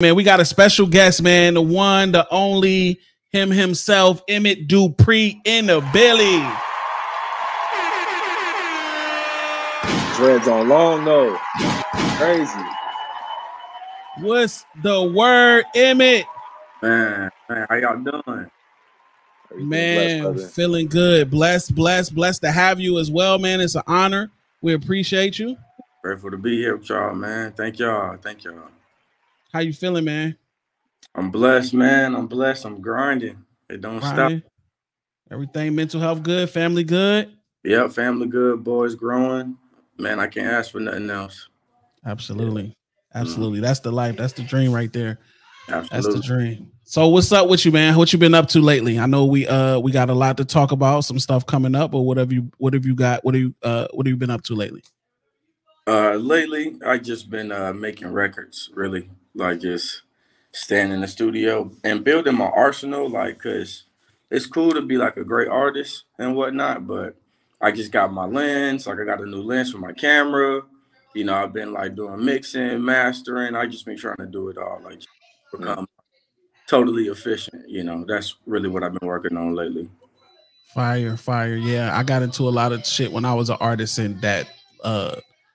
Man, we got a special guest, man, the one, the only, him himself, Emmitt Dupree in the Billy. Dreads on long though. Crazy. What's the word, Emmitt? Man, how y'all doing? Man, blessed, feeling good. Blessed to have you as well, man. It's an honor. We appreciate you. Grateful to be here with y'all, man. Thank y'all. How you feeling, man? I'm blessed, man. I'm blessed. I'm grinding. It don't stop. Everything mental health good, family good? Yep, family good, boys growing. Man, I can't ask for nothing else. Absolutely. Absolutely. That's the life. That's the dream right there. Absolutely. That's the dream. So what's up with you, man? What you been up to lately? I know we got a lot to talk about, some stuff coming up, but what have you got? What have you been up to lately? Lately, I just been making records, really. Like just staying in the studio and building my arsenal, like, cause it's cool to be like a great artist and whatnot, but I just got my lens, like I got a new lens for my camera. You know, I've been like doing mixing, mastering. I just been trying to do it all, like become totally efficient. You know, that's really what I've been working on lately. Fire. Yeah, I got into a lot of shit when I was an artist, and that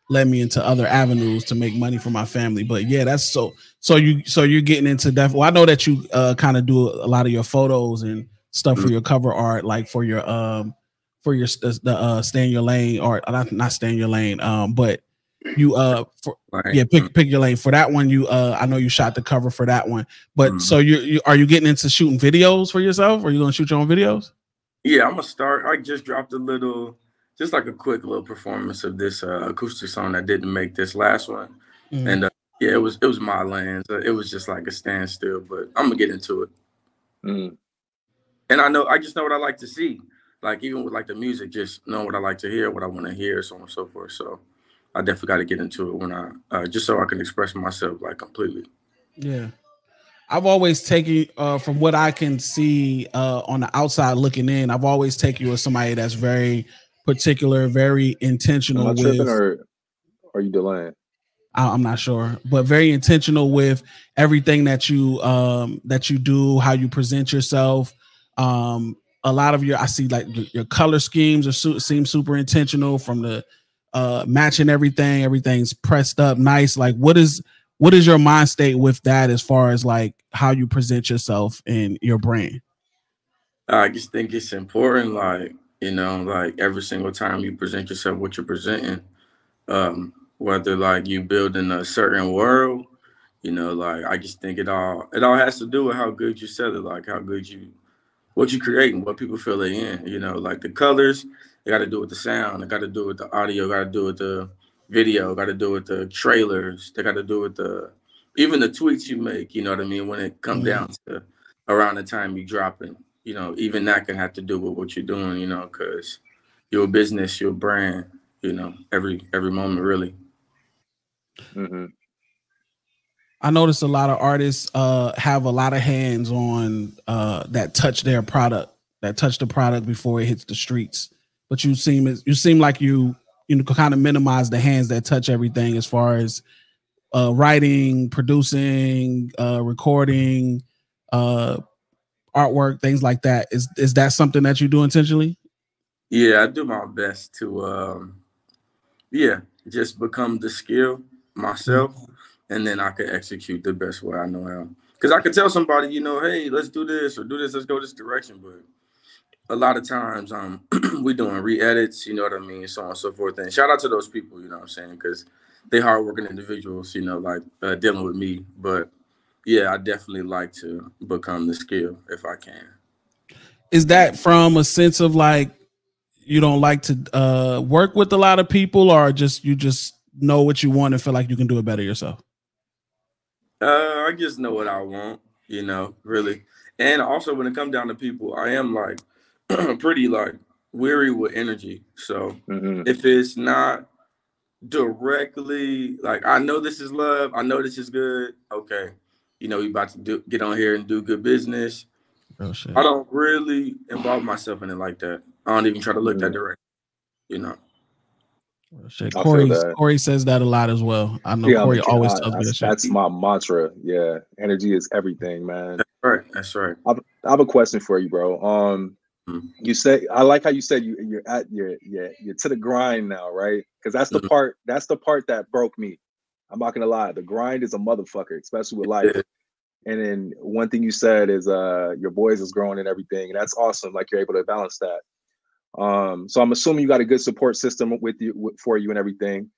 led me into other avenues to make money for my family. But yeah, that's so you're getting into that. Well, I know that you kind of do a lot of your photos and stuff for your cover art, like for your stay in your lane, or not stay in your lane, but you pick your lane for that one. You I know you shot the cover for that one, but so are you getting into shooting videos for yourself? Or are you gonna shoot your own videos? Yeah, I'm gonna start. I just dropped just like a quick little performance of this acoustic song I didn't make this last one, and yeah, it was my lens. It was just like a standstill, but I'm gonna get into it. And I just know what I like to see, like even with like the music, just know what I like to hear, what I want to hear, so on and so forth. So I definitely got to get into it when I just so I can express myself like completely. Yeah. I've always taken, from what I can see on the outside looking in, I've always taken you as somebody that's very particular, very intentional. Am I tripping or are you delaying? I'm not sure, but very intentional with everything that you do, how you present yourself. A lot of I see like your color schemes seem super intentional, from the matching everything. Everything's pressed up nice. Like what is your mind state with that, as far as like how you present yourself and your brand? I just think it's important, like, you know, like every single time you present yourself, what you're presenting, whether like you build in a certain world, you know, like I just think it all has to do with how good you sell it, like how good what you create and what people feel they in, you know, like the colors, they got to do with the sound, they got to do with the audio, got to do with the video, got to do with the trailers, they got to do with even the tweets you make, you know what I mean, when it comes down to around the time you drop it, you know, even that can have to do with what you're doing, you know, because you're a business, you're a brand, you know, every moment really. I noticed a lot of artists have a lot of hands on that touch their product, that touch the product before it hits the streets. But you seem like you kind of minimize the hands that touch everything, as far as writing, producing, recording, artwork, things like that. Is that something that you do intentionally? Yeah, I do my best to just become the skill myself. And then I could execute the best way I know how. Because I could tell somebody, you know, hey, let's do this or do this, let's go this direction. But a lot of times we doing re-edits, you know what I mean, so on and so forth. And shout out to those people, you know what I'm saying, because they hardworking individuals, you know, like dealing with me. But yeah, I definitely like to become the skill if I can. Is that from a sense of like you don't like to work with a lot of people, or you just know what you want and feel like you can do it better yourself? I just know what I want, you know, really. And also when it comes down to people, I am like pretty like weary with energy. So if it's not directly like, I know this is love, I know this is good, okay, you know, we about to get on here and do good business. Oh, shit. I don't really involve myself in it like that. I don't even try to look that direction, you know. Shit, I feel Corey that. Corey says that a lot as well. I know Yeah, Corey always tells me that shit. that's my mantra. Yeah, energy is everything, man. Right. That's right. I have a question for you, bro. Mm-hmm. You say I like how you said you're at you're to the grind now, right? Because that's the part that broke me. I'm not gonna lie, the grind is a motherfucker, especially with life. Yeah. And then one thing you said is your boys is growing and everything, and that's awesome. Like you're able to balance that. So I'm assuming you got a good support system with you for you and everything.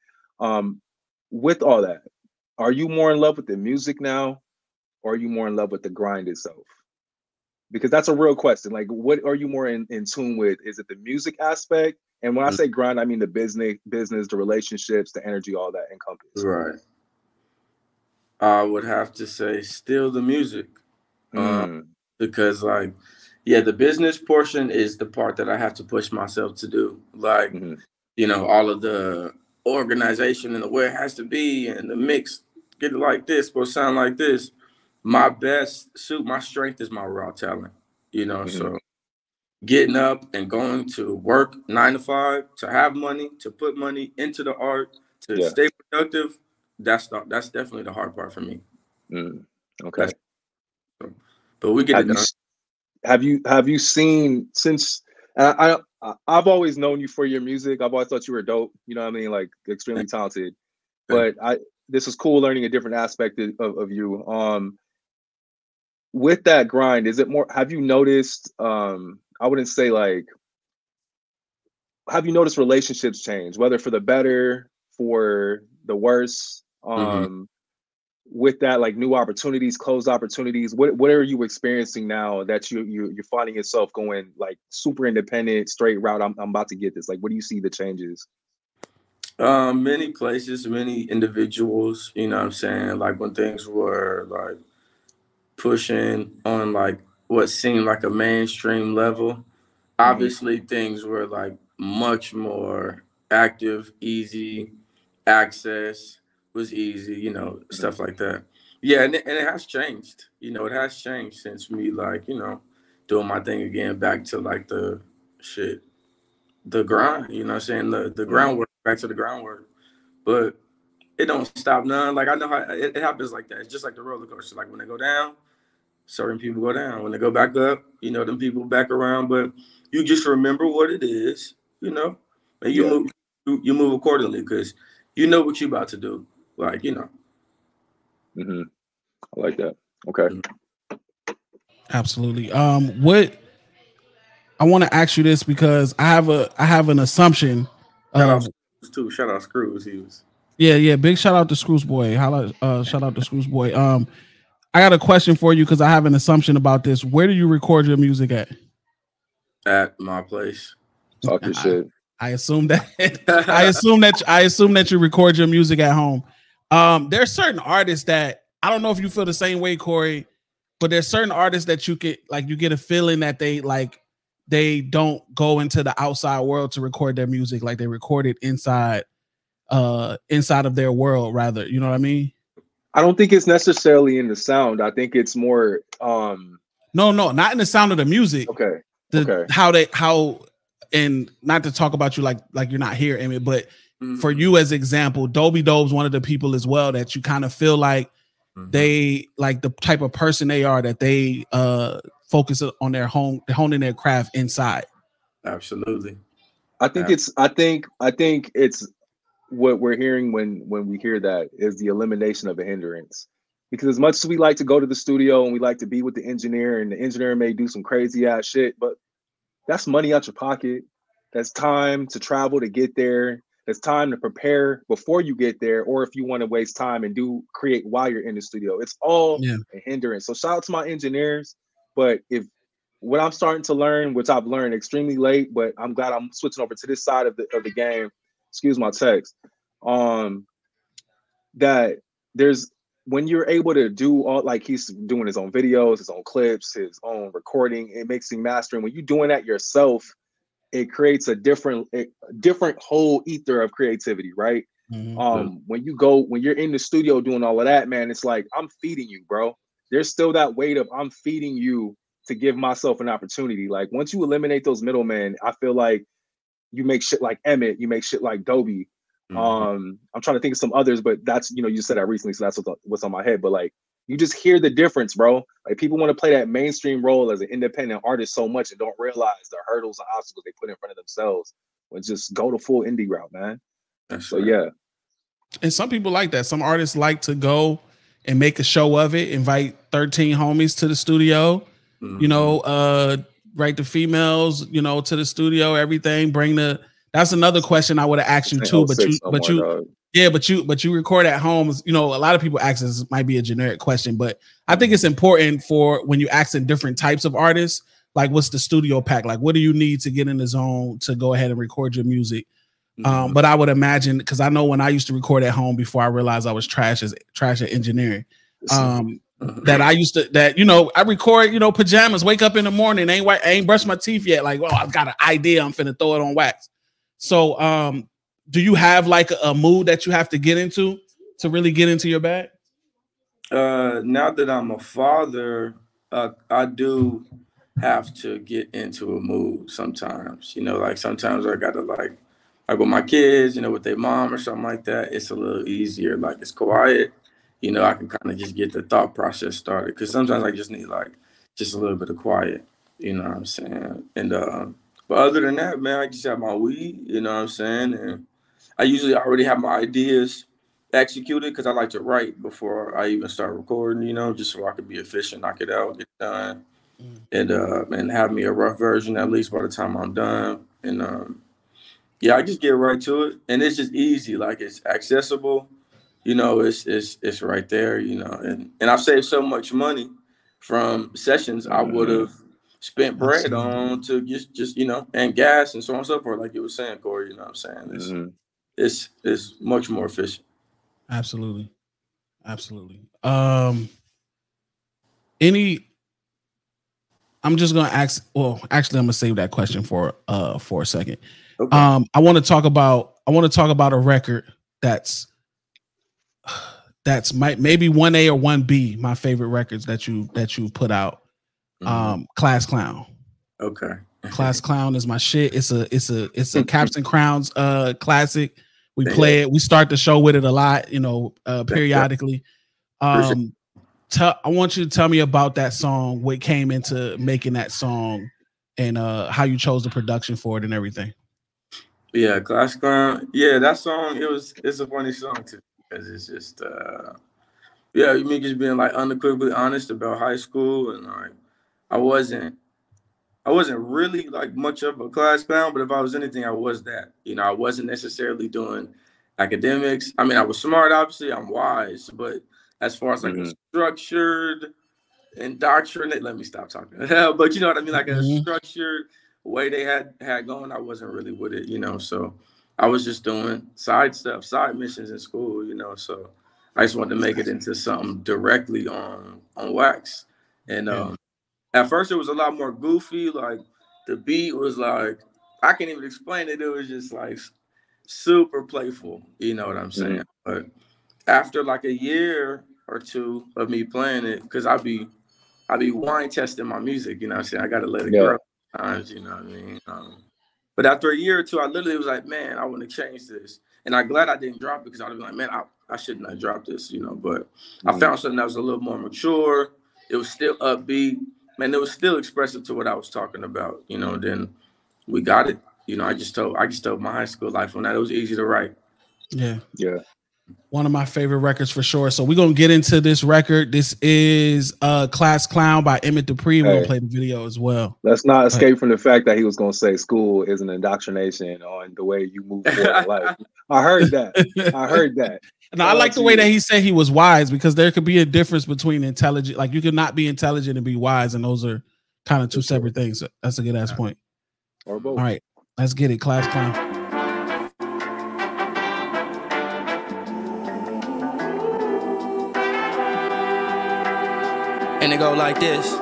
With all that, are you more in love with the music now, or are you more in love with the grind itself? Because that's a real question. Like, what are you more in tune with? Is it the music aspect? And when I say grind, I mean the business, the relationships, the energy, all that encompassed. Right. I would have to say still the music. Mm, Because like, yeah, the business portion is the part that I have to push myself to do. Like, mm-hmm, all of the organization and the way it has to be and the mix, get it like this, supposed to sound like this. My best suit, my strength is my raw talent. mm-hmm, So getting up and going to work 9 to 5 to have money, to put money into the art, to yeah. stay productive. That's definitely the hard part for me. Mm, That's okay. but we get it Have you done. have you seen since I've always known you for your music. I've always thought you were dope. You know what I mean? Like extremely talented. But this is cool learning a different aspect of you. With that grind, is it more? Have you noticed? I wouldn't say like. Have you noticed relationships change, whether for the better, for the worse? Mm-hmm. With that, like new opportunities, closed opportunities. What are you experiencing now that you're finding yourself going like super independent, straight route? I'm about to get this. Like, what do you see the changes? Many places, many individuals, what I'm saying? Like when things were like pushing on like what seemed like a mainstream level, Hmm. obviously things were like much more active, easy, access was easy, Hmm. stuff like that. Yeah, and it has changed. It has changed since me like, doing my thing again back to like the shit, the grind, what I'm saying? The Hmm. groundwork, back to the groundwork. But it don't stop none. Like I know how it happens like that. It's just like the roller coaster. Like when they go down, certain people go down. When they go back up, them people back around. But you just remember what it is, and you Yeah. move you move accordingly because you know what you about to do. Like, Hmm. I like that. Okay. Absolutely. What I want to ask you this because I have an assumption shout out of Screws too. Shout out Screws. He was yeah. Big shout out to Screws Boy. Shout out to Screws Boy. I got a question for you because I have an assumption about this. Where do you record your music at? at my place. Talk your shit. I assume that I assume that you record your music at home. There's certain artists that I don't know if you feel the same way, Corey, but there's certain artists that you get a feeling that they don't go into the outside world to record their music, like they record it inside of their world rather. You know what I mean? I don't think it's necessarily in the sound. I think it's more No, not in the sound of the music. okay. The Okay. how and not to talk about you like you're not here, Emmitt, but for Mm-hmm. you as example, Dobie Dobe's one of the people as well that you kind of feel like they like the type of person they are that they focus on their honing their craft inside. Absolutely. I think it's what we're hearing when we hear that is the elimination of a hindrance. Because as much as we like to go to the studio and we like to be with the engineer, and the engineer may do some crazy ass shit, but that's money out your pocket. That's time to travel to get there. That's time to prepare before you get there, or if you want to waste time and create while you're in the studio. It's all Yeah. a hindrance. So shout out to my engineers. But if what I'm starting to learn, which I've learned extremely late, but I'm glad I'm switching over to this side of the game. Excuse my text. Um, that there's when you're able to do all like he's doing his own videos, his own clips, his own recording, it makes him mastering. When you're doing that yourself, it creates a different whole ether of creativity, right? Mm-hmm. When you're in the studio doing all of that, man, it's like I'm feeding you, bro. There's still that weight of I'm feeding you to give myself an opportunity. Like once you eliminate those middlemen, I feel like you make shit like Emmitt, you make shit like Dobie. I'm trying to think of some others, but that's, you know, you said that recently, so that's what's on my head. But like, you just hear the difference, bro. Like, people want to play that mainstream role as an independent artist so much and don't realize the hurdles and obstacles they put in front of themselves. When just go the full indie route, man. So yeah. And some people like that. Some artists like to go and make a show of it, invite 13 homies to the studio, you know, write the females, you know, to the studio, everything. That's another question I would have asked you too, but you record at home. You know, a lot of people ask this, might be a generic question, but I think it's important for when you ask in different types of artists, like what's the studio pack? Like, what do you need to get in the zone to go ahead and record your music? But I would imagine, because I know when I used to record at home before I realized I was trash at engineering, that you know, I record, you know, pajamas, wake up in the morning, ain't brushed my teeth yet. Like, well, I've got an idea, I'm finna throw it on wax. So, do you have like a mood that you have to get into to really get into your bag? Now that I'm a father, I do have to get into a mood sometimes. You know, like sometimes I gotta like with my kids, you know, with their mom or something like that, it's a little easier. Like, it's quiet. You know, I can kind of just get the thought process started. Because sometimes I just need like just a little bit of quiet. You know what I'm saying? And but other than that, man, I just have my weed. You know what I'm saying? And I usually already have my ideas executed because I like to write before I even start recording. You know, just so I can be efficient, knock it out, get it done, and have me a rough version at least by the time I'm done. And yeah, I just get right to it, and it's just easy. Like, it's accessible, you know. It's right there, you know. And I've saved so much money from sessions I would have spent bread on to just you know, and gas and so on and so forth. Like you were saying, Corey, you know what I'm saying? It's much more efficient. Absolutely. I'm just gonna ask. Well, actually, I'm gonna save that question for a second. Okay. I want to talk about a record that's maybe 1A or 1B, my favorite records that you put out. Class Clown. Okay. Class Clown is my shit. It's a Caps and Crowns classic. We play it. We start the show with it a lot, you know, periodically. I want you to tell me about that song, what came into making that song, and how you chose the production for it and everything. Yeah, Class Clown. Yeah, that song, it's a funny song too, because it's just yeah, you mean just being like unequivocally honest about high school. And like, I wasn't really like much of a class clown, but if I was anything, I was that. You know, I wasn't necessarily doing academics. I mean, I was smart, obviously, I'm wise, but as far as like a structured indoctrinate, let me stop talking. But you know what I mean, like a structured way they had going, I wasn't really with it, you know. So I was just doing side stuff, side missions in school, you know. So I just wanted to make it into something directly on wax. And at first it was a lot more goofy. Like, the beat was like, I can't even explain it. It was just like super playful, you know what I'm saying? But after like a year or two of me playing it, because I be wine testing my music, you know what I'm saying? I gotta let it grow sometimes, you know what I mean? But after a year or two, I literally was like, man, I want to change this. And I'm glad I didn't drop it, because I was like, man, I shouldn't have dropped this, you know. But I found something that was a little more mature. It was still upbeat. Man, it was still expressive to what I was talking about, you know. Then we got it. You know, I just told my high school life on that. It was easy to write. Yeah. One of my favorite records for sure. So we're gonna get into this record. This is Class Clown by Emmitt Dupree. We're gonna play the video as well. Let's not escape from the fact that he was gonna say school is an indoctrination on the way you move forward in life. I heard that. And I like the way that he said he was wise, because there could be a difference between intelligent, like you could not be intelligent and be wise, and those are kind of two separate things. So that's a good ass point. Or both. All right, let's get it. Class Clown. And it go like this.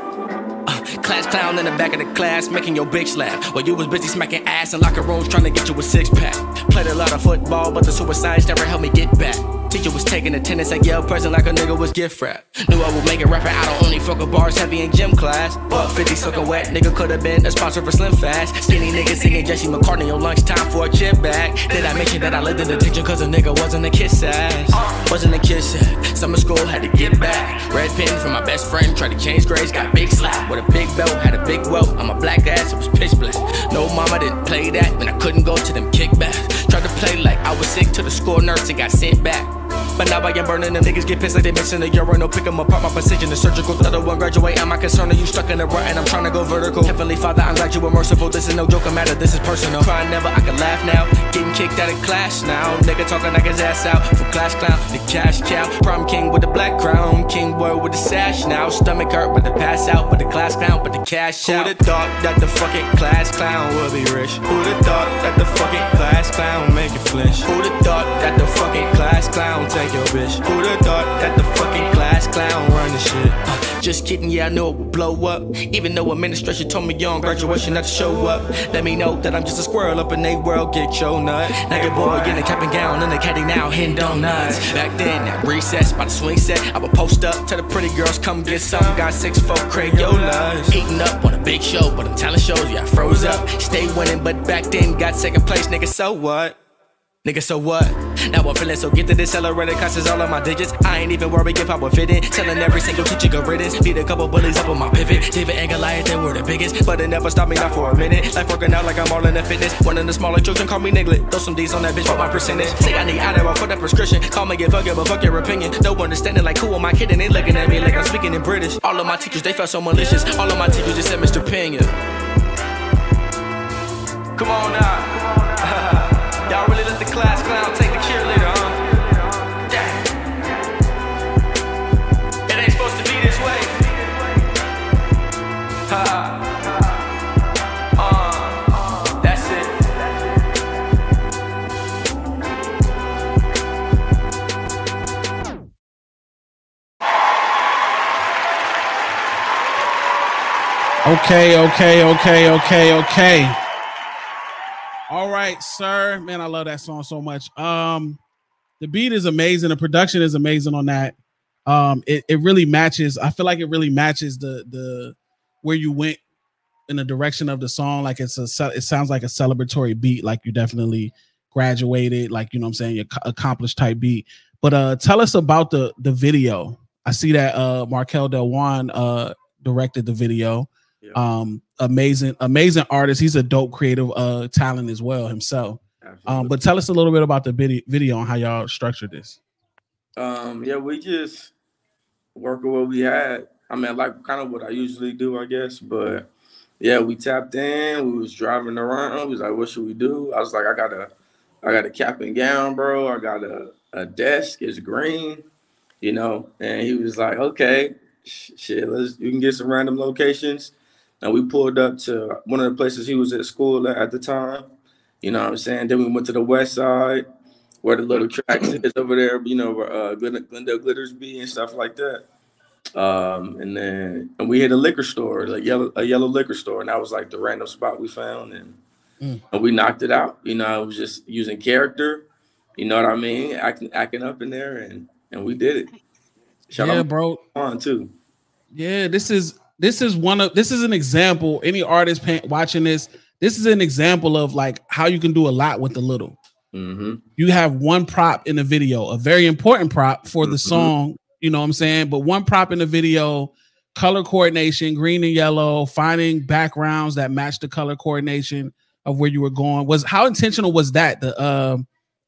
Class clown in the back of the class, making your bitch laugh, while you was busy smacking ass in locker rooms trying to get you a six-pack. Played a lot of football, but the suicides never helped me get back. Teacher was taking attendance at Yale present like a nigga was gift wrap. Knew I would make it rapper out of only fucking bars heavy in gym class. 50 sucker wet, nigga could have been a sponsor for Slim Fast. Skinny nigga singing Jesse McCartney on lunchtime for a chip bag. Did I mention that I lived in detention cause a nigga wasn't a kiss ass? Wasn't a kiss ass. Summer school had to get back. Red pen from my best friend, tried to change grades, got big slap with a big belt, had a big welt. I'm a black ass, it was pitch black. No mama didn't play that when I couldn't go to them kickbacks. Tried to play like I was sick to the school nurse and got sent back. But now I am burning them niggas get pissed like they missing the urinal. Pick them apart, my precision is surgical. The other one graduate, am I concerned? Are you stuck in the rut and I'm trying to go vertical? Heavenly Father, I'm glad you were merciful. This is no joke, matter, this is personal. Crying never, I can laugh now. Getting kicked out of class now. Nigga talking like his ass out. From class clown to cash cow. Prom king with the black crown. King boy with the sash now. Stomach hurt but the pass out. But the class clown, but the cash out. Who'da thought that the fucking class clown would be rich? Who'da thought that the fucking class clown make it flinch? Who'da thought that the fucking class clown take your bitch? Who'da thought that the fucking class clown run the shit? Just kidding, yeah, I knew it would blow up. Even though administration told me on graduation not to show up. Let me know that I'm just a squirrel up in they world, get your nut. Now your boy in a cap and gown and a caddy now hitting donuts. Back then, at recess by the swing set, I would post up, tell the pretty girls come get some. Got 6'4" Crayolas. Eating up on a big show, but I'm talent shows, yeah, I froze up. Stay winning, but back then got second place, nigga, so what? Nigga, so what? Now I'm feeling so gifted, accelerated classes all of my digits. I ain't even worried if I would fit in. Telling every single teacher go riddance. Beat a couple bullies up on my pivot. David and Goliath, they were the biggest, but it never stopped me, not for a minute. Life working out like I'm all in the fitness. One of the smaller children call me Niglet. Throw some D's on that bitch for my percentage. Say I need Adderall for that prescription. Call me give a but fuck your opinion. No understanding like who am I kidding? They looking at me like I'm speaking in British. All of my teachers, they felt so malicious. All of my teachers just said Mr. Pena. Come on now. Y'all really let the class clown take the cheerleader, huh? Damn. It ain't supposed to be this way. That's it. Okay. All right, sir. Man, I love that song so much. The beat is amazing. The production is amazing on that. It really matches. I feel like it really matches the where you went in the direction of the song. Like it sounds like a celebratory beat. Like you definitely graduated. Like, you know what I'm saying, your accomplished type beat. But tell us about the video. I see that Markel Del Juan directed the video. Yeah. Amazing artist. He's a dope creative talent as well himself. But tell us a little bit about the video and how y'all structured this. Yeah, we just worked with what we had. I mean, like kind of what I usually do, I guess. But yeah, we tapped in. We was driving around. We was like, what should we do? I was like, I got a cap and gown, bro. I got a desk. It's green, you know. And he was like, okay, shit, you can get some random locations. And we pulled up to one of the places he was at school at the time. You know what I'm saying? Then we went to the west side where the little tracks is over there, you know, where Glendale Glitters be and stuff like that. And we hit a liquor store, a yellow liquor store. And that was like the random spot we found. And we knocked it out. You know, it was just using character. You know what I mean? Acting up in there. And we did it. Shout out bro. On too. Yeah, this is an example. Any artist watching this is an example of like how you can do a lot with a little. Mm-hmm. You have one prop in the video, a very important prop for the song, you know what I'm saying? But one prop in the video, color coordination, green and yellow, finding backgrounds that match the color coordination of where you were going. How intentional was that?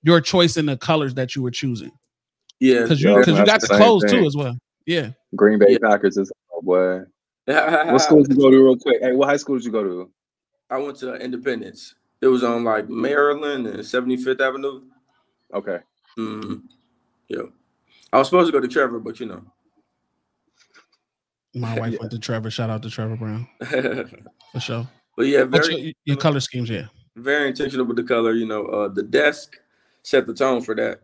Your choice in the colors that you were choosing? Yeah, because you got the clothes too as well. Yeah, Green Bay Packers is boy. What school did you go to real quick? Hey, what high school did you go to? I went to Independence. It was on like Maryland and 75th Avenue. Okay. Mm-hmm. Yeah. I was supposed to go to Trevor, but you know. My wife went to Trevor. Shout out to Trevor Brown. For sure. But yeah, your color schemes, yeah. Very intentional with the color. You know, the desk set the tone for that.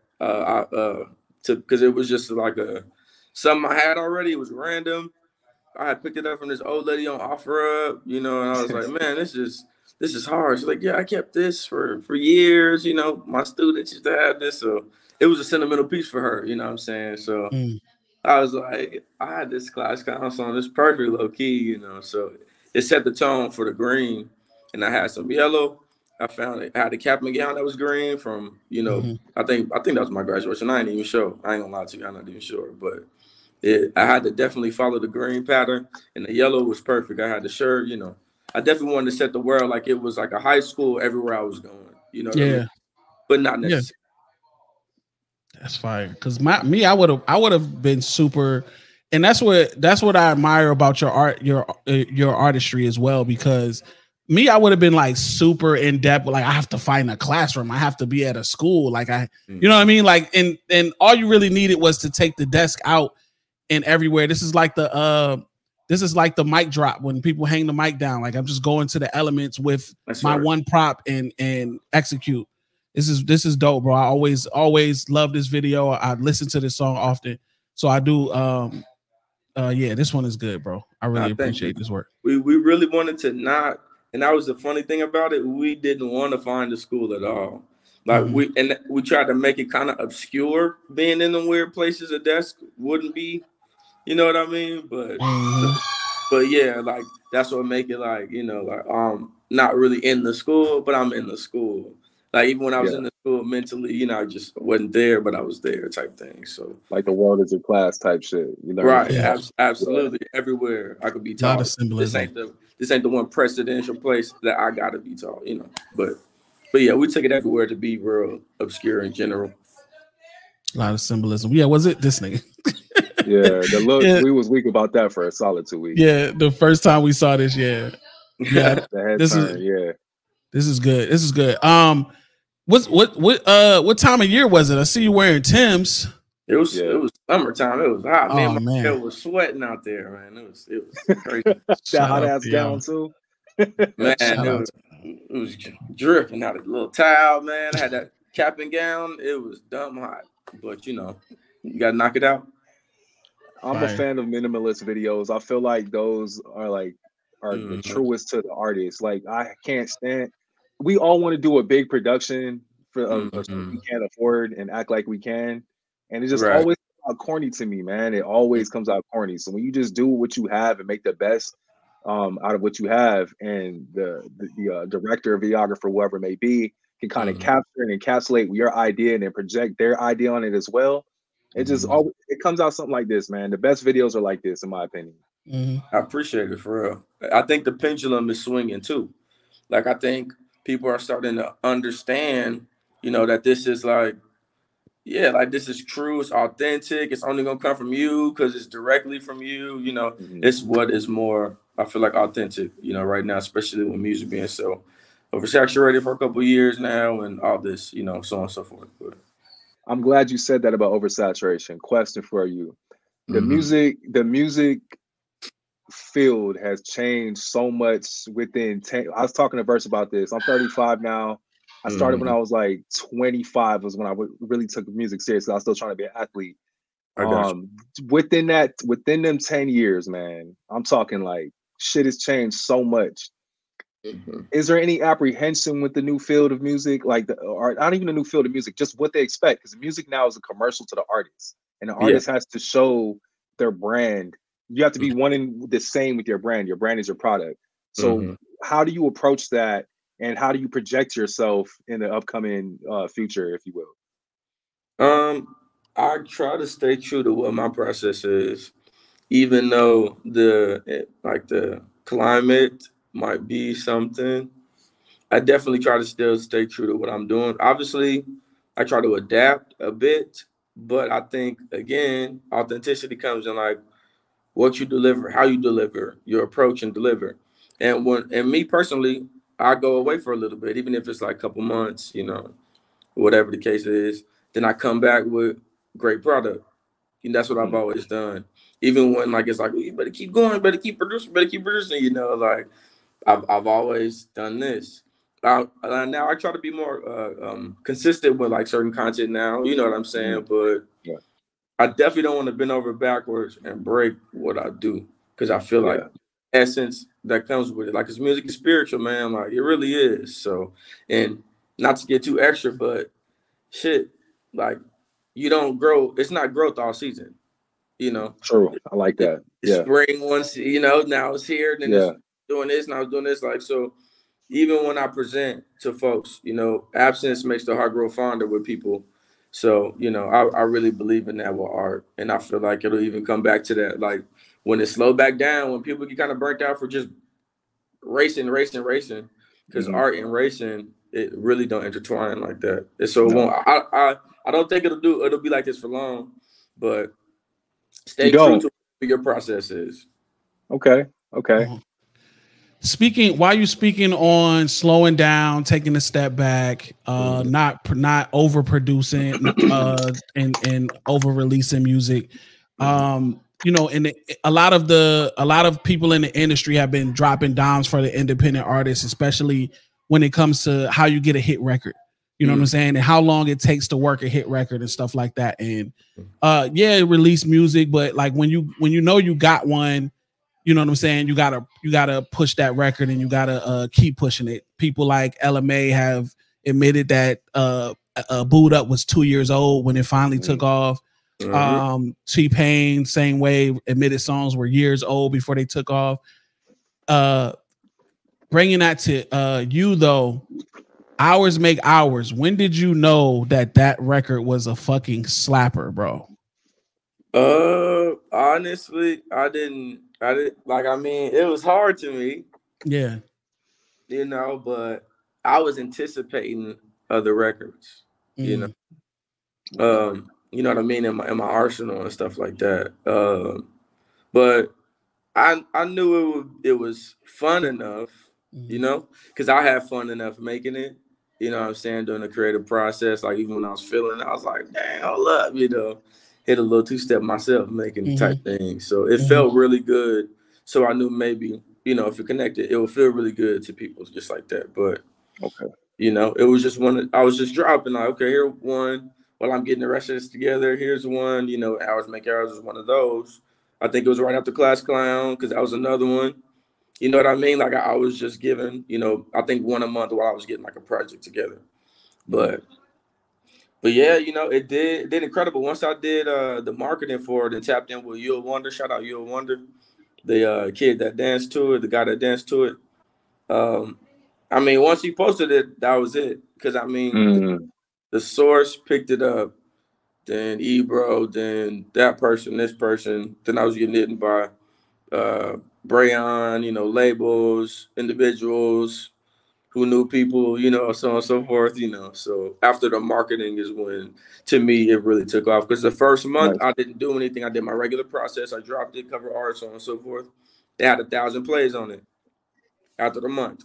Because it was just like something I had already. It was random. I had picked it up from this old lady on OfferUp, you know, and I was like, man, this is hard. She's like, yeah, I kept this for years, you know, my students used to have this. So it was a sentimental piece for her, you know what I'm saying? So I was like, I had this class council on this perfect low key, you know. So it set the tone for the green, and I had some yellow. I found it. I had a cap and gown that was green from, you know, I think that was my graduation. I ain't even sure. I ain't gonna lie to you, I'm not even sure. But I had to definitely follow the green pattern, and the yellow was perfect. I had the shirt, you know. I definitely wanted to set the world like it was like a high school everywhere I was going. You know what I mean? But not necessarily. That's fire. Because I would have been super, and that's what I admire about your art, your artistry as well. Because I would have been like super in depth. Like I have to find a classroom. I have to be at a school. Like you know what I mean? Like and all you really needed was to take the desk out and everywhere. This is like the mic drop when people hang the mic down. Like I'm just going to the elements with my one prop and execute. This is dope, bro. I always love this video. I listen to this song often. So I do yeah, this one is good, bro. I really appreciate this work. We really wanted to not, and that was the funny thing about it. We didn't want to find a school at all. Like we tried to make it kind of obscure, being in the weird places a desk wouldn't be, you know what I mean? But yeah, like that's what make it like, you know, like not really in the school, but I'm in the school. Like even when I was in the school mentally, you know, I just wasn't there, but I was there type thing. So like the world is your class type shit, you know? Right, absolutely. Everywhere I could be taught. A lot of symbolism. This ain't the one presidential place that I gotta be taught, you know. But yeah, we took it everywhere to be real obscure in general. A lot of symbolism. Yeah, was it this nigga? Yeah, the look we was weak about that for a solid 2 weeks. Yeah, the first time we saw this, yeah. This is good. This is good. What time of year was it? I see you wearing Timbs. It was summertime. It was hot. My hair was sweating out there, man. It was crazy. That hot ass gown too. Man, it was dripping out of the little towel, man. I had that cap and gown. It was dumb hot. But you know, you gotta knock it out. I'm a fan of minimalist videos. I feel like those are the truest to the artist. Like I can't stand. We all want to do a big production for something we can't afford and act like we can, and it just always comes out corny to me, man. It always comes out corny. So when you just do what you have and make the best out of what you have, and the director, videographer, whoever it may be, can kind of capture and encapsulate your idea and then project their idea on it as well. It just always comes out something like this, man. The best videos are like this, in my opinion. I appreciate it, for real. I think the pendulum is swinging too. Like I think people are starting to understand, you know, that this is like, like this is true, it's authentic, it's only gonna come from you because it's directly from you, you know. It's what is more, I feel like, authentic, you know, right now, especially with music being so oversaturated for a couple of years now and all this, you know, so on and so forth. But I'm glad you said that about oversaturation. Question for you. The music field has changed so much within 10. I was talking to Verse about this. I'm 35 now. I started when I was like 25 was when I really took music seriously. I was still trying to be an athlete. Within them 10 years, man, I'm talking like shit has changed so much. Is there any apprehension with the new field of music? Or not even a new field of music, just what they expect? Because music now is a commercial to the artist, and the artist has to show their brand. You have to be one and the same with your brand. Your brand is your product. So how do you approach that, and how do you project yourself in the upcoming future, if you will? I try to stay true to what my process is, even though the climate might be something. I definitely try to still stay true to what I'm doing. Obviously, I try to adapt a bit, but I think, again, authenticity comes in like what you deliver, how you deliver, your approach and deliver. And me personally, I go away for a little bit, even if it's like a couple months, you know, whatever the case is. Then I come back with great product. And that's what I've always done. Even when like it's like, well, you better keep going, better keep producing, you know, like I've always done this. Now I try to be more consistent with like certain content now, you know what I'm saying? But I definitely don't want to bend over backwards and break what I do, because I feel like essence that comes with it. Like, 'cause music is spiritual, man. Like, it really is. So, and not to get too extra, but shit, like, you don't grow. It's not growth all season. you know. True. I like that. Yeah. Spring once, you know, now it's here, then it's doing this, now it's doing this. Like, so even when I present to folks, you know, absence makes the heart grow fonder with people. So, you know, I really believe in that with art. And I feel like it'll even come back to that. Like when it slow back down, when people get kind of burnt out for just racing, because art and racing, it really don't intertwine like that. And so it won't, I don't think it'll be like this for long, but stay true to what your process is. Okay. While you're speaking on slowing down, taking a step back, not overproducing, and over releasing music, you know, and a lot of people in the industry have been dropping dimes for the independent artists, especially when it comes to how you get a hit record. You know what I'm saying? And how long it takes to work a hit record and stuff like that. And release music, but like when you know you got one, you know what I'm saying? You gotta push that record and you gotta keep pushing it. People like LMA have admitted that Boot Up was 2 years old when it finally took off. T-Pain, same way, admitted songs were years old before they took off. Bringing that to you though, Hours Make Hours. When did you know that record was a fucking slapper, bro? Honestly, I didn't like, I mean, it was hard to me. Yeah. You know, but I was anticipating other records, you know. You know what I mean, in my arsenal and stuff like that. But I knew it was fun enough, you know, because I had fun enough making it, you know what I'm saying, during the creative process. Like even when I was feeling it, I was like, dang, hold up, you know, hit a little two-step myself making type thing. So it felt really good. So I knew maybe, you know, if it connected, it would feel really good to people just like that. But you know, it was just I was just dropping like, okay, here one. While I'm getting the rest of this together, here's one. You know, Hours Make Hours was one of those. I think it was right after Class Clown because that was another one. You know what I mean? Like I was just giving, you know, I think one a month while I was getting like a project together. But yeah, you know, it did incredible. Once I did the marketing for it and tapped in with You'll Wonder, shout out You'll Wonder, the kid that danced to it, the guy that danced to it. I mean, once he posted it, that was it. Because I mean, the source picked it up, then Ebro, then that person, this person. Then I was getting hit by Brayon, you know, labels, individuals who knew people, you know, so on and so forth, you know. So after the marketing is when, to me, it really took off. Because the first month, I didn't do anything. I did my regular process. I dropped it, cover art, so on and so forth. They had 1,000 plays on it after the month,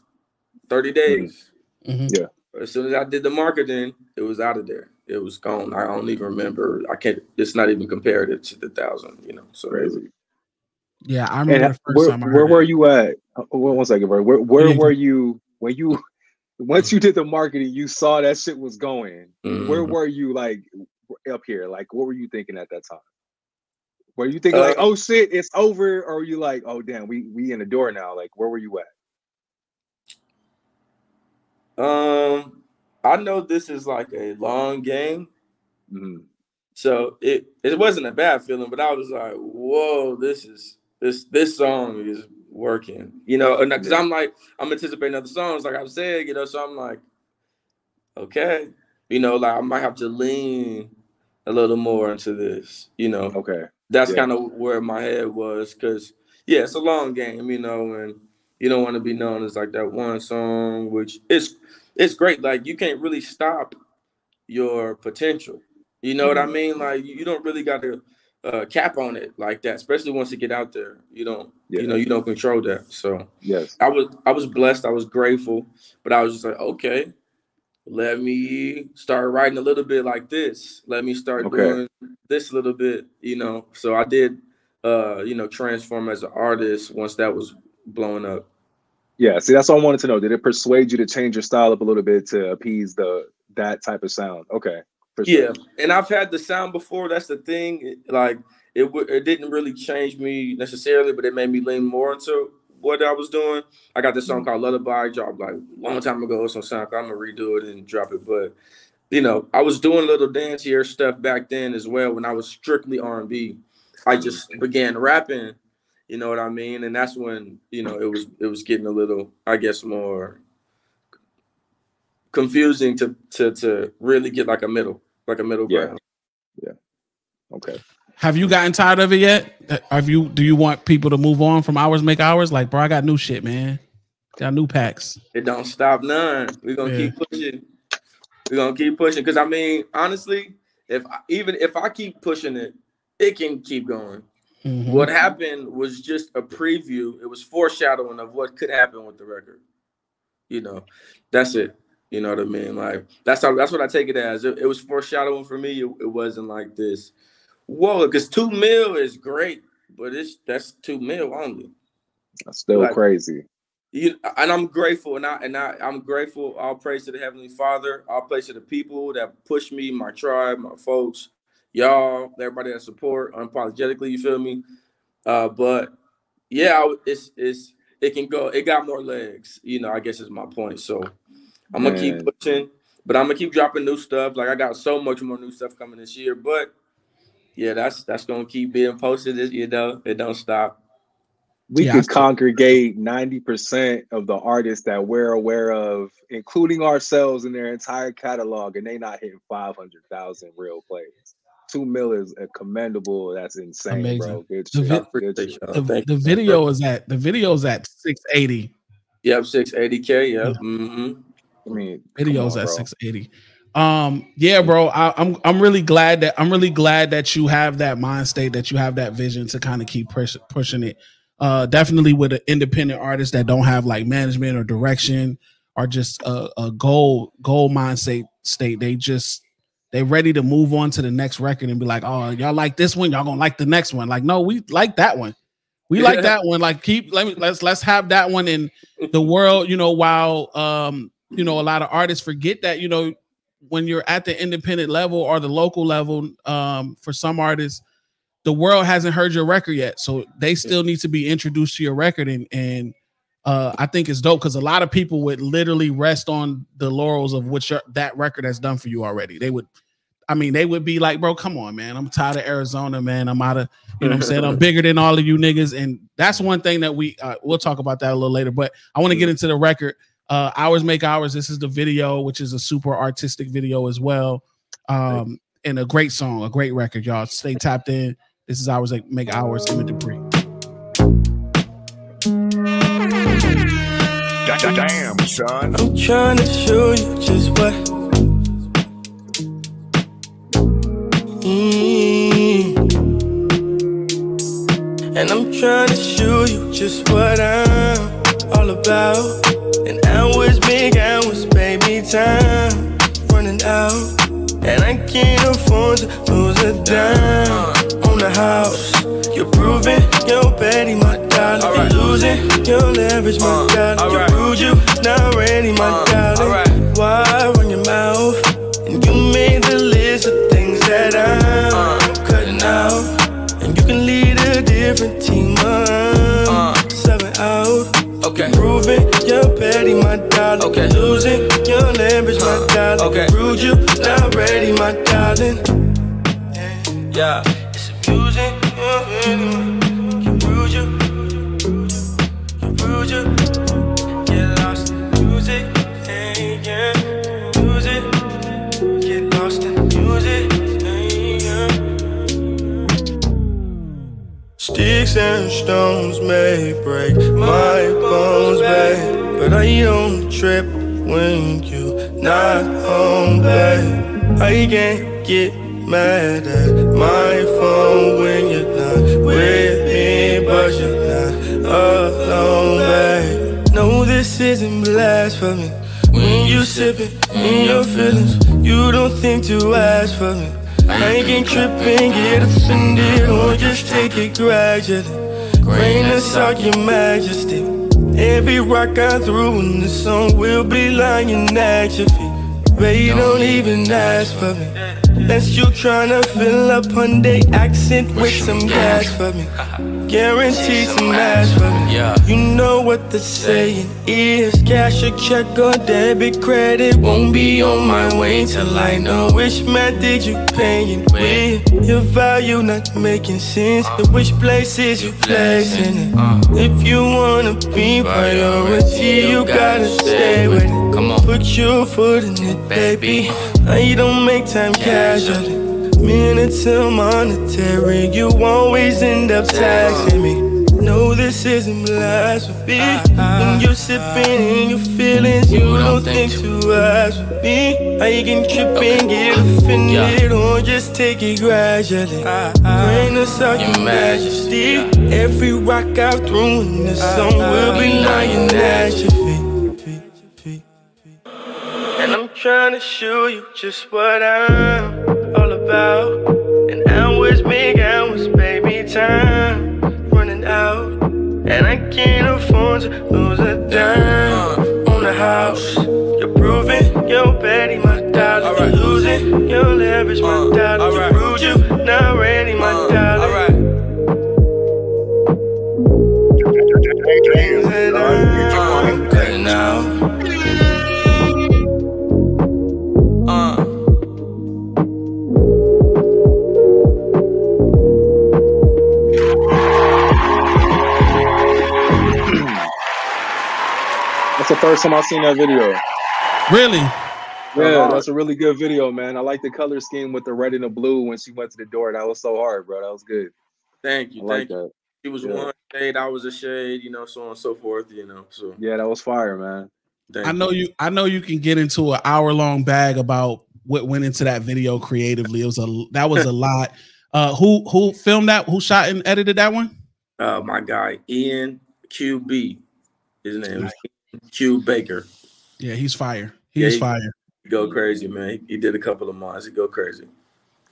30 days. Yeah. As soon as I did the marketing, it was out of there. It was gone. I don't even remember. I can't. It's not even comparative to the 1,000. You know. So crazy. Yeah, I remember the first time I heard where were you at? One second, bro. Where were you when you once you did the marketing? You saw that shit was going. Where were you, like up here? Like, what were you thinking at that time? Were you thinking like, oh shit, it's over, or were you like, oh damn, we in the door now? Like, where were you at? I know this is like a long game. So it wasn't a bad feeling, but I was like, whoa, this song is working, you know, and because I'm anticipating other songs, like I'm saying, you know, so I'm like, okay, you know, like I might have to lean a little more into this, you know. That's kind of where my head was, because it's a long game, you know, and you don't want to be known as like that one song, which it's great. Like you can't really stop your potential. You know what I mean? Like you don't really got to cap on it like that, especially once you get out there. You don't, you know, you don't control that. So I was blessed. I was grateful, but I was just like, okay, let me start writing a little bit like this. Let me start doing this a little bit, you know. So I did, you know, transform as an artist once that was blowing up. Yeah, see, that's all I wanted to know. Did it persuade you to change your style up a little bit to appease that type of sound? Okay, for sure. Yeah, and I've had the sound before. That's the thing. Like it didn't really change me necessarily, but it made me lean more into what I was doing. I got this song called Lullaby, dropped like a long time ago. It's on SoundCloud. I'm gonna redo it and drop it. But you know, I was doing little dancier stuff back then as well when I was strictly R&B. I just began rapping, you know what I mean? And that's when, you know, it was getting a little, I guess, more confusing to really get like a middle ground. Yeah. Okay. Have you gotten tired of it yet? Do you want people to move on from Hours Make Hours? Like, bro, I got new shit, man. Got new packs. It don't stop none. We're gonna keep pushing. We're gonna keep pushing. Cause I mean, honestly, if I keep pushing it, it can keep going. Mm-hmm. What happened was just a preview. It was foreshadowing of what could happen with the record. You know, that's it. You know what I mean? Like that's what I take it as. It was foreshadowing for me. It wasn't like this. Whoa, because 2 mil is great, but that's 2 mil only. That's still like, crazy. And I'm grateful, and I'm grateful. All praise to the Heavenly Father. All praise to the people that push me, my tribe, my folks, y'all, everybody that support unapologetically. You feel me? But yeah, it can go. It got more legs. You know, I guess is my point. So I'm gonna keep pushing, but I'm gonna keep dropping new stuff. Like I got so much more new stuff coming this year, but. Yeah, that's gonna keep being posted. You know, it don't stop. We could congregate 90% of the artists that we're aware of, including ourselves, in their entire catalog, and they not hitting 500,000 real plays. 2 mil is a commendable. That's insane, amazing. Bro. Good shit. The video is at 680. Yep, 680K. Yep. Mm-hmm. I mean, videos at 680. Yeah, bro. I'm really glad that you have that mind state, that you have that vision to kind of keep pushing it. Definitely with an independent artist that don't have like management or direction or just a goal mindset state. They ready to move on to the next record and be like, oh, y'all like this one, y'all gonna like the next one. Like, no, we like that one. We like that one. Like, let's have that one in the world. You know, while you know, a lot of artists forget that, you know, when you're at the independent level or the local level, for some artists, the world hasn't heard your record yet. So they still need to be introduced to your record. And I think it's dope because a lot of people would literally rest on the laurels of what that record has done for you already. They would be like, bro, come on, man. I'm tired of Arizona, man. I'm out of, you know what I'm saying? I'm bigger than all of you niggas. And that's one thing that we'll talk about that a little later. But I want to get into the record. Hours Make Hours. This is the video, which is a super artistic video as well. And a great song, a great record, y'all. Stay tapped in. This is Hours Make Hours, Emmitt Dupree. Damn, son. I'm trying to show you just what and I'm trying to show you just what I'm all about. And hours, big hours, baby, time running out. And I can't afford to lose a dime on the house. You're proving you're petty, my darling. You're losing your leverage, my darling. You're rude, you not ready, my darling. Why run your mouth? And you made the list of things that I'm cutting out. And you can lead a different team, 7 out. Okay. Proving you're petty, my darling. Okay. Losing your leverage, my darling. Okay. Rude, you not ready, my darling. Yeah. It's amusing. You rude, you get lost in music. Yeah. Music. Get lost in music. Sticks and stones may break my bones, babe, but I don't trip when you not home, babe. I can't get mad at my phone when you're not with me, but you're not alone, babe. No, this isn't blasphemy. When you sipping in your feelings, you don't think to ask for me. I ain't tripping, get offended, or just take it gradually. Rain and sock your majesty. Every rock I threw in the song will be lying at your feet. Baby, don't even ask for me. That's you tryna fill up Hyundai accent with some gas for me. Guarantee some ass for me. You know what what the saying is. Cash or check or debit credit won't be on my way till I know which method you paying with. Your value not making sense. Which places you placing it. If you wanna be priority, you gotta stay with it. Come on, put your foot in it, baby. I don't make time casually. Minutes till monetary, you always end up taxing me. No, this isn't blasphemy. When you're sipping in your feelings, you don't think to ask for me. I can trip and get offended, or just take it gradually. Grain of salt, your majesty. Every rock I've thrown in this song will be lying at your feet. And I'm trying to show you just what I'm all about. And hours, big hours, baby, time running out. And I can't afford to lose a dime on the house. You're proving you're betting my dollar. You're losing your leverage, my dollar. You proved you not ready, my dollar. Things that I'm cutting out. That's the first time I've seen that video. Really? Yeah, that's a really good video, man. I like the color scheme with the red and the blue when she went to the door. That was so hard, bro. That was good. Thank you. I like that. She was one shade, I was a shade, you know, so on and so forth, you know. So yeah, that was fire, man. I know you can get into an hour-long bag about what went into that video creatively. That was a lot. Who filmed that? Who shot and edited that one? My guy Ian QB. His name is Q Baker. Yeah, he's fire. He's fire. He go crazy, man. He did a couple of mines. He go crazy.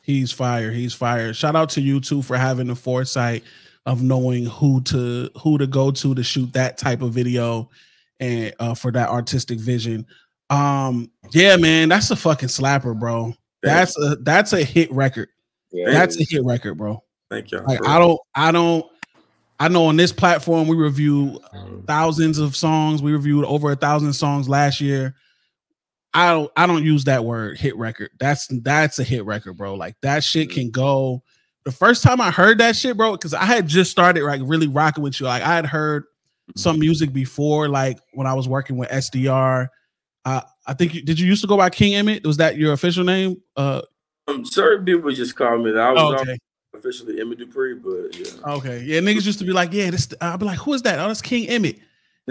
He's fire. He's fire. Shout out to you too for having the foresight of knowing who to go to shoot that type of video and for that artistic vision. Yeah, man, that's a fucking slapper, bro. That's a hit record. Yeah, that's a hit record, bro. Thank you. Like, I know on this platform we review thousands of songs. We reviewed over 1,000 songs last year. I don't use that word hit record. That's a hit record, bro. Like that shit can go. The first time I heard that shit, bro, because I had just started like really rocking with you. Like I had heard some music before, like when I was working with SDR. I think did you used to go by King Emmitt? Was that your official name? Certain people just call me that. I was officially Emmitt Dupree, but yeah. Okay, yeah, niggas used to be like, yeah, this. I'll be like, who is that? Oh, that's King Emmitt.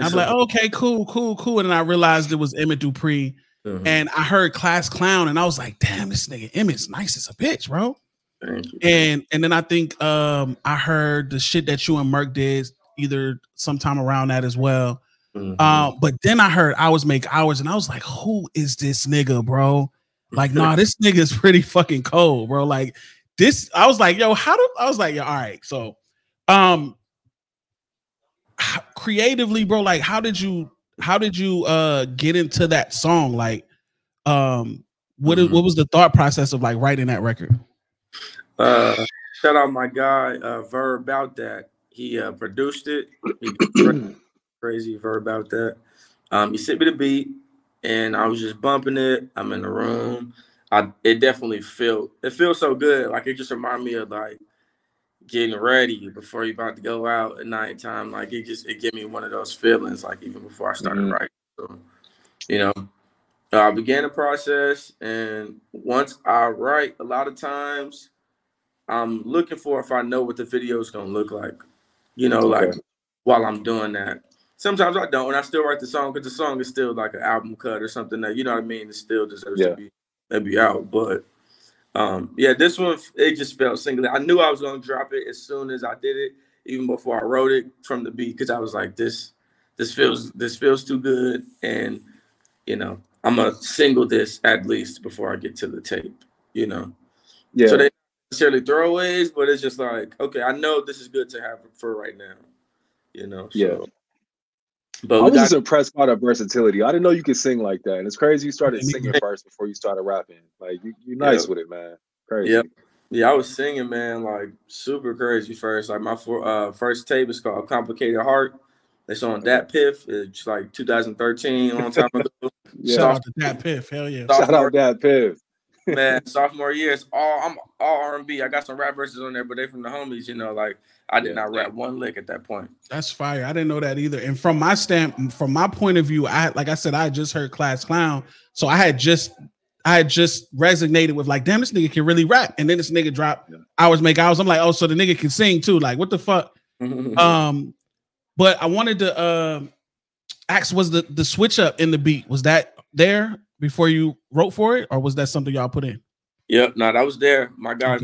I'm like, oh, okay, cool. And then I realized it was Emmitt Dupree, and I heard Class Clown, and I was like, damn, this nigga Emmitt's nice as a bitch, bro. Thank you. And then I think I heard the shit that you and Merk did either sometime around that as well. But then I heard Hours Make Hours, and I was like, who is this nigga, bro? Like, nah, this nigga is pretty fucking cold, bro. Like this, I was like, yo, I was like, yeah, all right. So creatively, bro, like how did you get into that song? Like what was the thought process of like writing that record? Shout out my guy Verb About That. He produced it. He did crazy Verb About That. He sent me the beat and I was just bumping it. I'm in the room. It definitely feels so good. Like it just reminded me of like getting ready before you're about to go out at nighttime. Like it gave me one of those feelings, like even before I started writing. So, you know, I began the process, and once I write, a lot of times I'm looking for if I know what the video is gonna look like. You know, like while I'm doing that. Sometimes I don't, and I still write the song because the song is still like an album cut or something that, you know what I mean, it still deserves to be maybe out. But this one, it just felt singular. I knew I was gonna drop it as soon as I did it, even before I wrote it from the beat, because I was like, this feels too good, and you know, I'm gonna single this at least before I get to the tape, you know. Yeah. So they necessarily throwaways, but it's just like, okay, I know this is good to have for right now, you know. So. Yeah. But I was just impressed by the versatility. I didn't know you could sing like that. And it's crazy you started singing first before you started rapping. Like, you're nice with it, man. Crazy. Yeah, I was singing, man, like super crazy first. Like my first tape is called Complicated Heart. It's on Dat Piff. It's like 2013, a long time ago. Yeah. Shout out to Dat Piff. Hell yeah. Shout out that Piff. Man, sophomore year, I'm all R&B. I got some rap verses on there, but they from the homies, you know. Like I did not rap one lick at that point. That's fire. I didn't know that either. And from my point of view, I had just heard Class Clown, so I had just resonated with like, damn, this nigga can really rap. And then this nigga dropped Hours Make Hours. I'm like, oh, so the nigga can sing too. Like, what the fuck? But I wanted to ask, was the switch up in the beat, was that there before you wrote for it, or was that something y'all put in? Yep, no, that was there. My guy,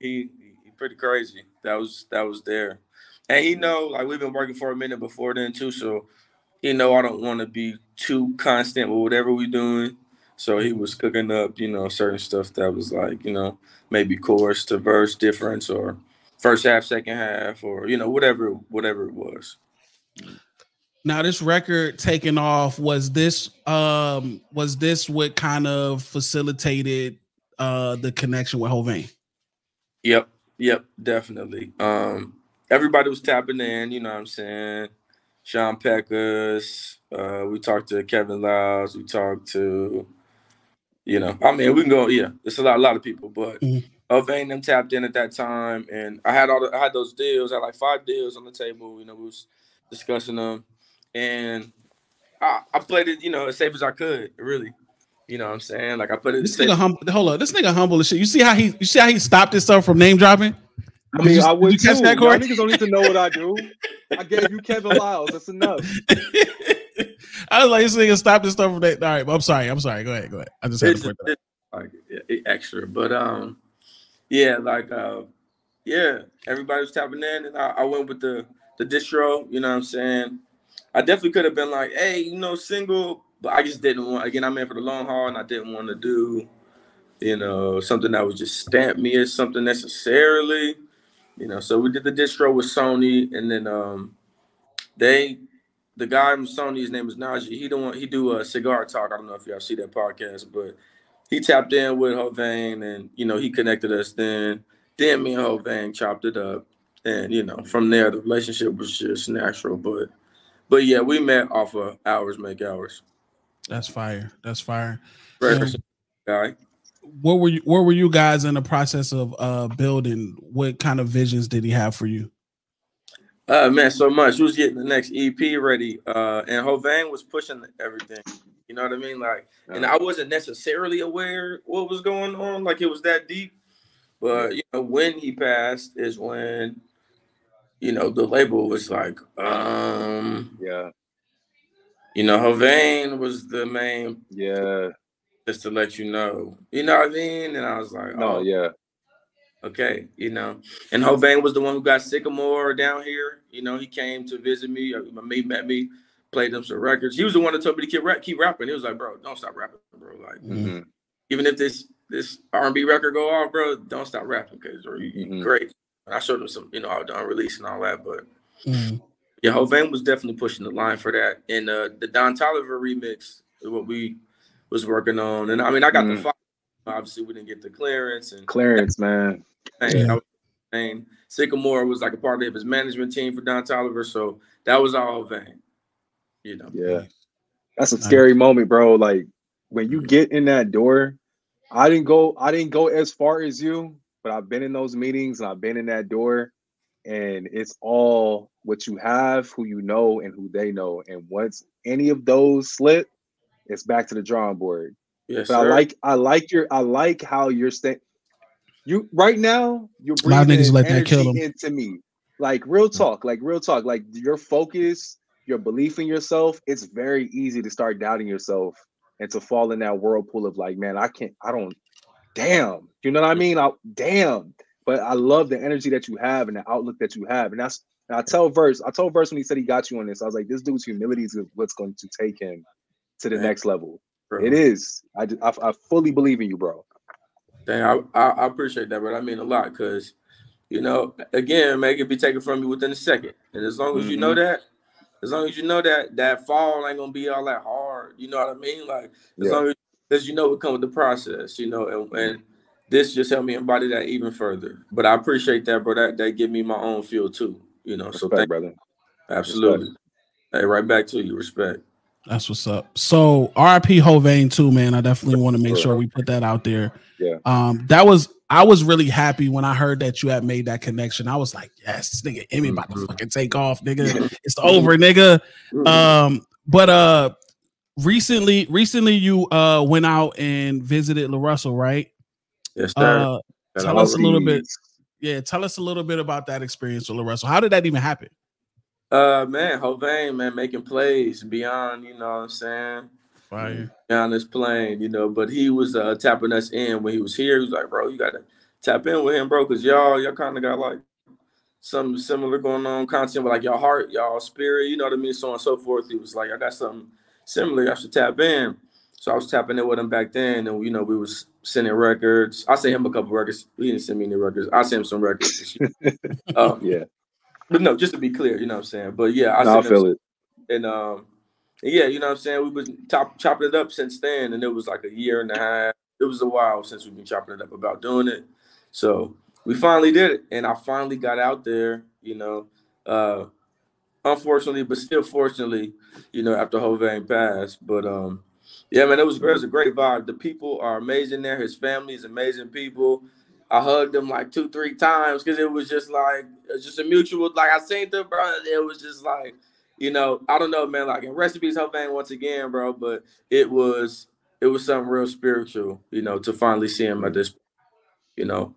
he pretty crazy. That was there. And he know, like, we've been working for a minute before then too, so he know I don't want to be too constant with whatever we doing. So he was cooking up, you know, certain stuff that was like, you know, maybe chorus to verse difference, or first half, second half, or, you know, whatever it was. Now, this record taking off, was this what kind of facilitated the connection with Hovain? Yep, definitely. Everybody was tapping in, you know what I'm saying? Sean Peckus, we talked to Kevin Lyles, we talked to, you know, I mean, we can go, it's a lot of people, but Hovain them tapped in at that time, and I had those deals, I had like 5 deals on the table, you know, we was discussing them, and I played it, you know, as safe as I could, really. You know what I'm saying? Like I put it. This nigga humble as shit. You see how he stopped himself from name dropping? I mean, I would too. Y'all niggas don't need to know what I do. I gave you Kevin Lyles. That's enough. I was like, this nigga stopped himself from that. All right, but I'm sorry. Go ahead. I just had to point that out. Like extra, but everybody was tapping in, and I went with the distro. You know what I'm saying? I definitely could have been like, hey, you know, single, but I just didn't want. Again, I'm in for the long haul, and I didn't want to do, you know, something that would just stamp me as something necessarily. You know, so we did the distro with Sony, and then the guy from Sony, his name is Najee. He do a Cigar Talk. I don't know if y'all see that podcast, but he tapped in with Hovain, and you know, he connected us. Then me and Hovain chopped it up, and you know, from there the relationship was just natural. But yeah, we met off of Hours Make Hours. That's fire. Guy. Where were you guys in the process of building? What kind of visions did he have for you? Man, so much. We was getting the next EP ready, and Hovain was pushing everything. You know what I mean? Like, and I wasn't necessarily aware what was going on, like it was that deep. But you know, when he passed is when, you know, the label was like, you know, Hovain was the main, just to let you know, you know what I mean? And I was like, okay, you know. And Hovain was the one who got Sycamore down here. You know, he came to visit me. He met me, played them some records. He was the one that told me to keep rapping. He was like, bro, don't stop rapping, bro. Like, even if this R&B record go off, bro, don't stop rapping, because you're great. And I showed him some, you know, I was unreleased and all that, but yeah, Hovain was definitely pushing the line for that. And the Don Toliver remix is what we was working on. And I mean, I got the file. Obviously, we didn't get the clearance. Man. And Sycamore was like a part of his management team for Don Toliver, so that was all Hovain. You know. Yeah, that's a scary moment, bro. Like when you get in that door, I didn't go as far as you, but I've been in those meetings and I've been in that door, and it's all what you have, who you know, and who they know. And once any of those slip, it's back to the drawing board. Yes, but sir. I like how you're staying. You right now, you're breathing a lot of niggas let that kill energy them. into me. Like real talk, like your focus, your belief in yourself. It's very easy to start doubting yourself and to fall in that whirlpool of like, man, damn. You know what I mean? Damn. But I love the energy that you have and the outlook that you have. And I told Verse when he said he got you on this, I was like, this dude's humility is what's going to take him to the next level. Bro. It is. I fully believe in you, bro. Dang, I appreciate that, but I mean a lot, because, you know, again, man, it can be taken from you within a second. And as long as you know that, that fall ain't gonna be all that hard. You know what I mean? Like as long as you know it comes with the process, you know, and this just helped me embody that even further. But I appreciate that, bro. That give me my own feel too. You know, Respect, brother. Absolutely. Hey, right back to you. Respect. That's what's up. So RIP Hovain too, man. I definitely want to make sure we put that out there. Yeah. I was really happy when I heard that you had made that connection. I was like, yes, this nigga Emmitt about to fucking take off, nigga. It's over, nigga. But recently you went out and visited LaRussell, right? Yes, sir. Tell us a little bit. Yeah, tell us a little bit about that experience with LaRussell. How did that even happen? Man, Hovain, man, making plays beyond, you know what I'm saying? Fire. Beyond this plane, you know, but he was tapping us in when he was here. He was like, bro, you gotta tap in with him, bro, because y'all kind of got like something similar going on, content with like y'all heart, y'all spirit, you know what I mean, so on and so forth. He was like, I got something similar, I should tap in. So I was tapping in with him back then, and you know, we was sending records. I sent him a couple records. He didn't send me any records. I sent him some records. Yeah. But no, just to be clear, you know what I'm saying. But yeah, I feel it. And yeah, you know what I'm saying. We've been chopping it up since then, and it was like a year and a half. It was a while since we've been chopping it up about doing it. So we finally did it, and I finally got out there. You know, unfortunately, but still fortunately, you know, after Hovain passed. But yeah, man, it was a great vibe. The people are amazing there. His family is amazing people. I hugged him like 2-3 times because it was just like just a mutual. Like I seen them, bro. It was just like, you know, I don't know, man. Like in rest in peace, Hovain once again, bro. But it was something real spiritual, you know, to finally see him at this. You know,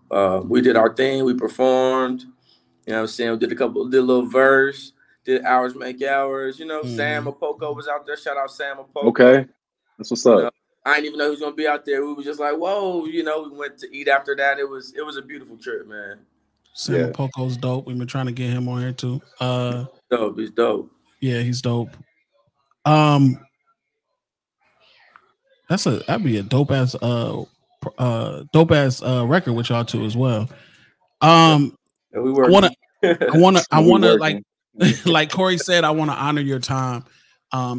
we did our thing. We performed. You know what I'm saying? We did a little verse. Did Hours Make Hours. You know, Sam Apoko was out there. Shout out Sam Apoko. Okay, that's what's up. Know, I didn't even know he was gonna be out there. We were just like, whoa, you know. We went to eat after that. It was a beautiful trip, man. Sam Poco's dope. We've been trying to get him on here too. Dope. He's dope. Yeah, he's dope. That'd be a dope ass record with y'all too as well. Yeah, we were. I wanna like like Corey said, I want to honor your time.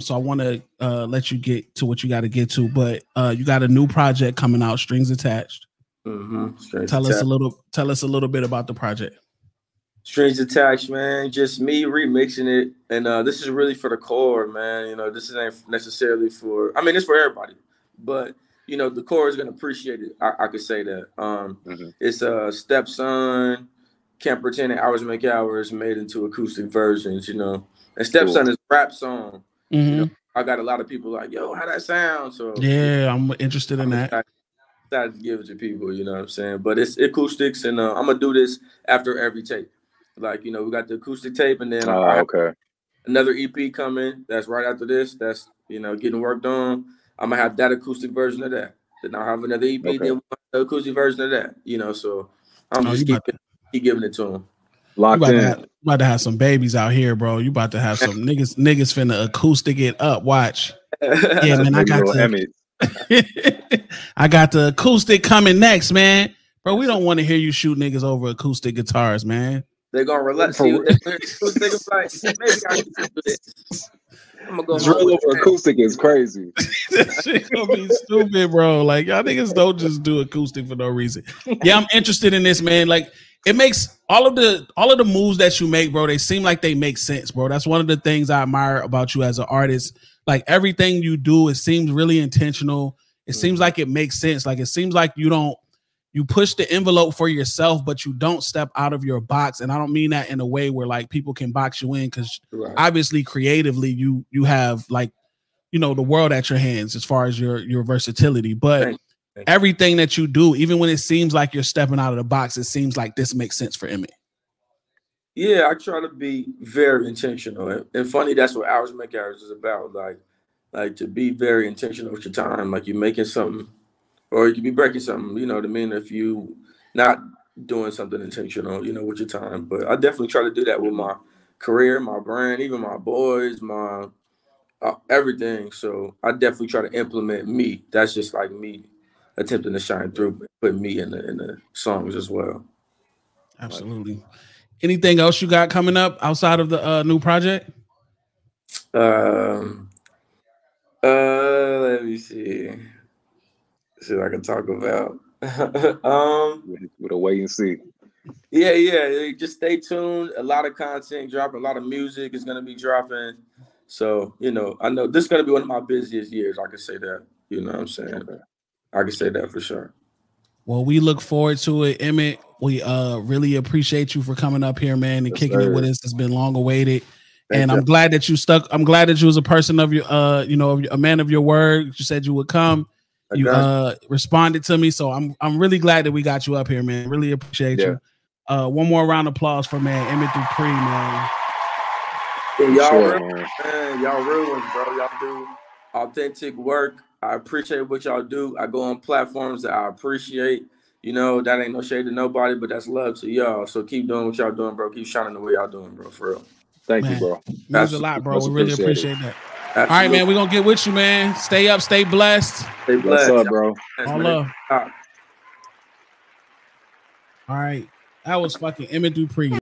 So I want to let you get to what you got to get to, but you got a new project coming out, Strings Attached. Tell us a little bit about the project. Strings Attached, man. Just me remixing it, and this is really for the core, man. You know, this ain't necessarily for. I mean, it's for everybody, but you know, the core is gonna appreciate it. I could say that. It's Stepson, Can't Pretend, and Hours Make Hours made into acoustic versions. You know, and Stepson is a rap song. You know, I got a lot of people like, yo, how that sound? So yeah, I'm interested in that. Excited to give it to people, you know what I'm saying? But it's acoustics, and I'm gonna do this after every tape. Like, you know, we got the acoustic tape, and then another EP coming. That's right after this. That's, you know, getting worked on. I'm gonna have that acoustic version of that. Then I'll have another EP, then we'll have the acoustic version of that. You know, so I'm just keep giving it to them. Locked in. About to have some babies out here, bro. You about to have some niggas finna acoustic it up. Watch. Yeah, man. I got the acoustic coming next, man. Bro, we don't want to hear you shoot niggas over acoustic guitars, man. They're gonna relax you. Like, maybe I can do this. I'm gonna go drill over acoustic is crazy. That shit gonna be stupid, bro. Like y'all niggas don't just do acoustic for no reason. Yeah, I'm interested in this, man. Like it makes all of the moves that you make, bro. They seem like they make sense, bro. That's one of the things I admire about you as an artist. Like everything you do, it seems really intentional. It seems like it makes sense. Like it seems like you push the envelope for yourself, but you don't step out of your box. And I don't mean that in a way where like people can box you in, because obviously creatively you have like, you know, the world at your hands as far as your versatility. But everything that you do, even when it seems like you're stepping out of the box, it seems like this makes sense for Emmitt. Yeah, I try to be very intentional. And funny, that's what Hours Make Hours is about. Like to be very intentional with your time. Like you're making something, or you could be breaking something, you know what I mean, if you not doing something intentional, you know, with your time. But I definitely try to do that with my career, my brand, even my boys, my everything. So I definitely try to implement me. That's just like me attempting to shine through, put me in the songs as well. Absolutely. Anything else you got coming up outside of the new project? Let me see. See what I can talk about. With a wait and see. Yeah. Just stay tuned. A lot of content dropping, a lot of music is gonna be dropping. So, you know, I know this is going to be one of my busiest years. I can say that. You know what I'm saying? Okay. I can say that for sure. Well, we look forward to it, Emmitt. We really appreciate you for coming up here, man, and kicking it with us. It's been long awaited. And I'm glad that you stuck. I'm glad that you was a person of your, you know, a man of your word. You said you would come. You responded to me, so I'm really glad that we got you up here, man. Really appreciate you. One more round of applause for man Emmitt Dupree, man. Yeah, y'all man, y'all real ones, bro. Y'all do authentic work. I appreciate what y'all do. I go on platforms that I appreciate. You know, that ain't no shade to nobody, but that's love to y'all. So keep doing what y'all doing, bro. Keep shining the way y'all doing, bro. For real. Thank you, bro. Means a lot, bro. We really appreciate that. Absolutely. All right, man. We're gonna get with you, man. Stay up, stay blessed. Stay blessed. What's up, bro? All love. All right. That was fucking Emmitt Dupree.